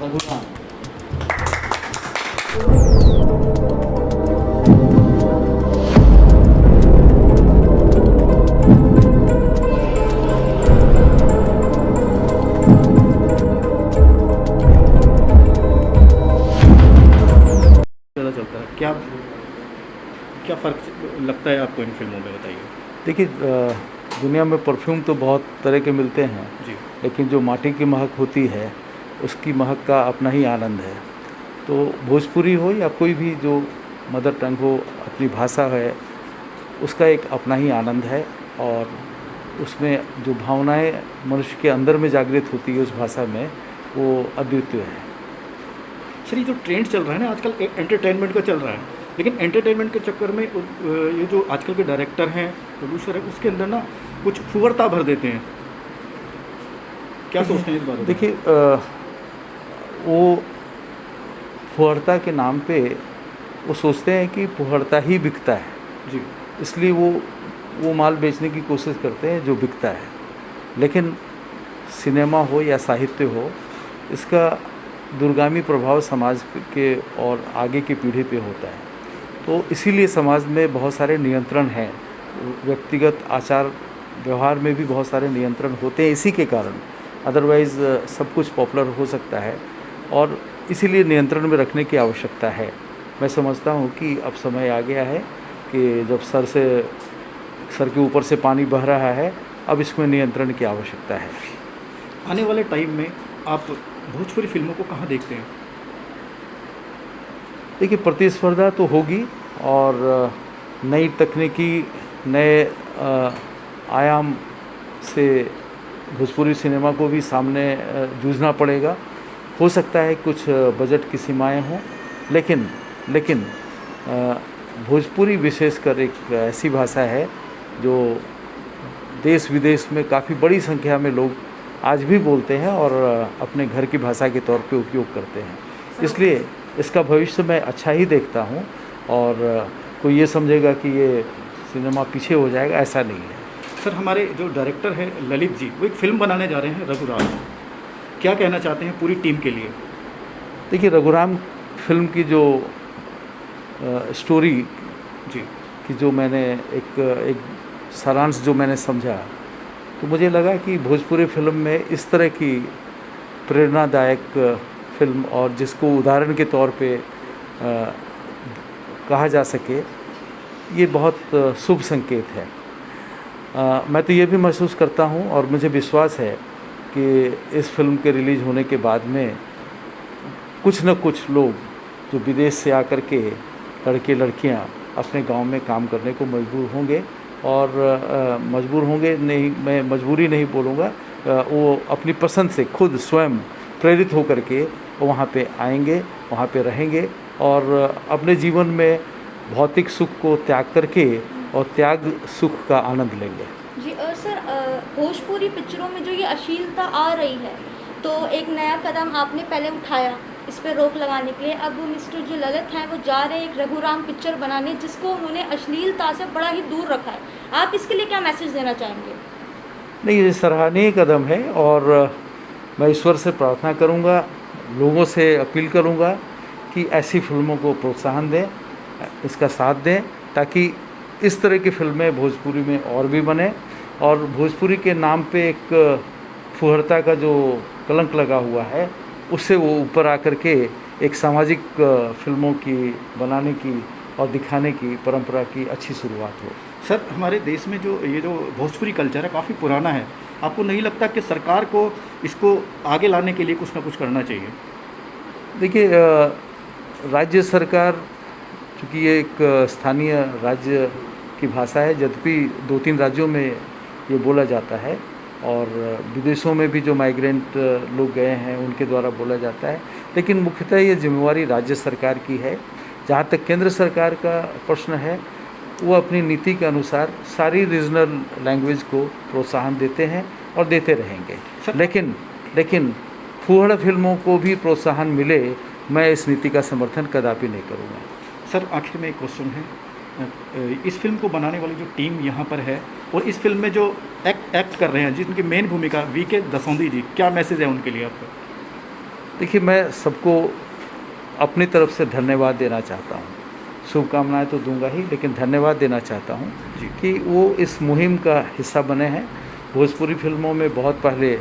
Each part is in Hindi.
रघुराम। ज़्यादा चलता है क्या? क्या फ़र्क लगता है आपको इन फिल्मों में, बताइए। देखिए, दुनिया में परफ्यूम तो बहुत तरह के मिलते हैं, जी। लेकिन जो माटी की महक होती है उसकी महक का अपना ही आनंद है। तो भोजपुरी हो या कोई भी जो मदर टंग हो, अपनी भाषा है, उसका एक अपना ही आनंद है। और उसमें जो भावनाएं मनुष्य के अंदर में जागृत होती है उस भाषा में, वो अद्वितीय है। सर, ये जो ट्रेंड चल रहा है ना आजकल, एंटरटेनमेंट का चल रहा है, लेकिन एंटरटेनमेंट के चक्कर में ये जो आजकल के डायरेक्टर हैं, प्रोड्यूसर हैं, उसके अंदर ना कुछ फुहरता भर देते हैं। क्या सोचते हैं इस बारे में? देखिए, वो फुहरता के नाम पे वो सोचते हैं कि फुहरता ही बिकता है, जी। इसलिए वो माल बेचने की कोशिश करते हैं जो बिकता है। लेकिन सिनेमा हो या साहित्य हो, इसका दूरगामी प्रभाव समाज के और आगे की पीढ़ी पे होता है। तो इसीलिए समाज में बहुत सारे नियंत्रण हैं, व्यक्तिगत आचार व्यवहार में भी बहुत सारे नियंत्रण होते हैं इसी के कारण। अदरवाइज़ सब कुछ पॉपुलर हो सकता है, और इसीलिए नियंत्रण में रखने की आवश्यकता है। मैं समझता हूँ कि अब समय आ गया है कि जब सर के ऊपर से पानी बह रहा है, अब इसमें नियंत्रण की आवश्यकता है। आने वाले टाइम में आप भोजपुरी फिल्मों को कहाँ देखते हैं? देखिए, प्रतिस्पर्धा तो होगी, और नई तकनीकी, नए आयाम से भोजपुरी सिनेमा को भी सामने जूझना पड़ेगा। हो सकता है कुछ बजट की सीमाएं हों, लेकिन भोजपुरी विशेषकर एक ऐसी भाषा है जो देश विदेश में काफ़ी बड़ी संख्या में लोग आज भी बोलते हैं और अपने घर की भाषा के तौर पे उपयोग करते हैं। इसलिए इसका भविष्य मैं अच्छा ही देखता हूँ, और कोई ये समझेगा कि ये सिनेमा पीछे हो जाएगा, ऐसा नहीं है। सर, हमारे जो डायरेक्टर हैं ललित जी, वो एक फ़िल्म बनाने जा रहे हैं रघुराम। क्या कहना चाहते हैं पूरी टीम के लिए? देखिए, रघुराम फिल्म की जो स्टोरी जी। कि जो मैंने एक सारांश जो मैंने समझा, तो मुझे लगा कि भोजपुरी फिल्म में इस तरह की प्रेरणादायक फिल्म, और जिसको उदाहरण के तौर पे कहा जा सके, ये बहुत शुभ संकेत है। मैं तो ये भी महसूस करता हूँ, और मुझे विश्वास है कि इस फिल्म के रिलीज़ होने के बाद में कुछ न कुछ लोग जो विदेश से आकर के लड़के लड़कियाँ अपने गांव में काम करने को मजबूर होंगे, और मैं मजबूरी नहीं बोलूँगा, वो अपनी पसंद से खुद स्वयं प्रेरित होकर के वहाँ पे आएंगे, वहाँ पे रहेंगे, और अपने जीवन में भौतिक सुख को त्याग करके और त्याग सुख का आनंद लेंगे। जी सर, भोजपुरी पिक्चरों में जो ये अश्लीलता आ रही है, तो एक नया कदम आपने पहले उठाया इस पर रोक लगाने के लिए। अब मिस्टर जो ललित हैं वो जा रहे हैं एक रघुराम पिक्चर बनाने, जिसको उन्होंने अश्लीलता से बड़ा ही दूर रखा है। आप इसके लिए क्या मैसेज देना चाहेंगे? नहीं, ये सराहनीय कदम है, और मैं ईश्वर से प्रार्थना करूँगा, लोगों से अपील करूँगा कि ऐसी फिल्मों को प्रोत्साहन दें, इसका साथ दें, ताकि इस तरह की फिल्में भोजपुरी में और भी बने, और भोजपुरी के नाम पे एक फुहरता का जो कलंक लगा हुआ है, उससे वो ऊपर आकर के एक सामाजिक फिल्मों की बनाने की और दिखाने की परंपरा की अच्छी शुरुआत हो। सर, हमारे देश में जो ये जो भोजपुरी कल्चर है काफ़ी पुराना है। आपको नहीं लगता कि सरकार को इसको आगे लाने के लिए कुछ ना कुछ करना चाहिए? देखिए, राज्य सरकार, चूँकि ये एक स्थानीय राज्य की भाषा है, यद्यपि 2-3 राज्यों में ये बोला जाता है, और विदेशों में भी जो माइग्रेंट लोग गए हैं उनके द्वारा बोला जाता है, लेकिन मुख्यतः ये जिम्मेवारी राज्य सरकार की है। जहाँ तक केंद्र सरकार का प्रश्न है, वो अपनी नीति के अनुसार सारी रीजनल लैंग्वेज को प्रोत्साहन देते हैं और देते रहेंगे। लेकिन फूहड़ फिल्मों को भी प्रोत्साहन मिले, मैं इस नीति का समर्थन कदापि नहीं करूँगा। सर, आखिर में एक क्वेश्चन है, इस फिल्म को बनाने वाली जो टीम यहाँ पर है, और इस फिल्म में जो एक्ट कर रहे हैं, जिनकी मेन भूमिका वीके दसौंधी जी, क्या मैसेज है उनके लिए आपका? देखिए, मैं सबको अपनी तरफ से धन्यवाद देना चाहता हूँ। शुभकामनाएं तो दूंगा ही, लेकिन धन्यवाद देना चाहता हूँ जी। कि वो इस मुहिम का हिस्सा बने हैं। भोजपुरी फिल्मों में बहुत पहले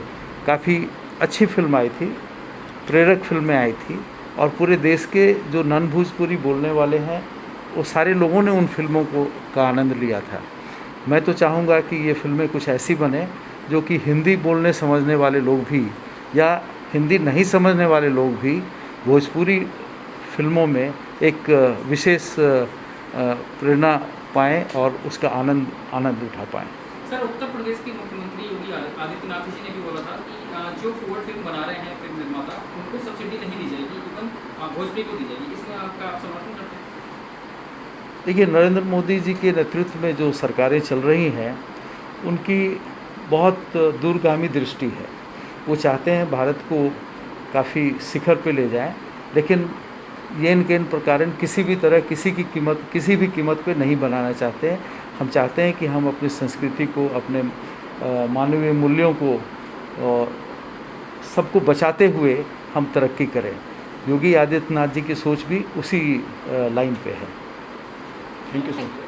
काफ़ी अच्छी फिल्म आई थी, प्रेरक फिल्में आई थी, और पूरे देश के जो नॉन भोजपुरी बोलने वाले हैं वो सारे लोगों ने उन फिल्मों का आनंद लिया था। मैं तो चाहूँगा कि ये फिल्में कुछ ऐसी बने जो कि हिंदी बोलने समझने वाले लोग भी या हिंदी नहीं समझने वाले लोग भी भोजपुरी फिल्मों में एक विशेष प्रेरणा पाएँ और उसका आनंद उठा पाएँ। सर, उत्तर प्रदेश के मुख्यमंत्री योगी आदित्यनाथ जी ने भी बोला था कि जो फॉरवर्ड फिल्म बना रहे हैं फिल्म निर्माता, उनको सब्सिडी नहीं दी जाएगी, इवन भोजपुरी को दी जाएगी। इसमें आपका आप समर्थन करते हैं? देखिए, नरेंद्र मोदी जी के नेतृत्व में जो सरकारें चल रही हैं उनकी बहुत दूरगामी दृष्टि है। वो चाहते हैं भारत को काफ़ी शिखर पे ले जाएं, लेकिन ये इनके प्रकार किसी भी तरह किसी भी कीमत पे नहीं बनाना चाहते हैं। हम चाहते हैं कि हम अपनी संस्कृति को, अपने मानवीय मूल्यों को सबको बचाते हुए हम तरक्की करें। योगी आदित्यनाथ जी की सोच भी उसी लाइन पे है। Thank you sir.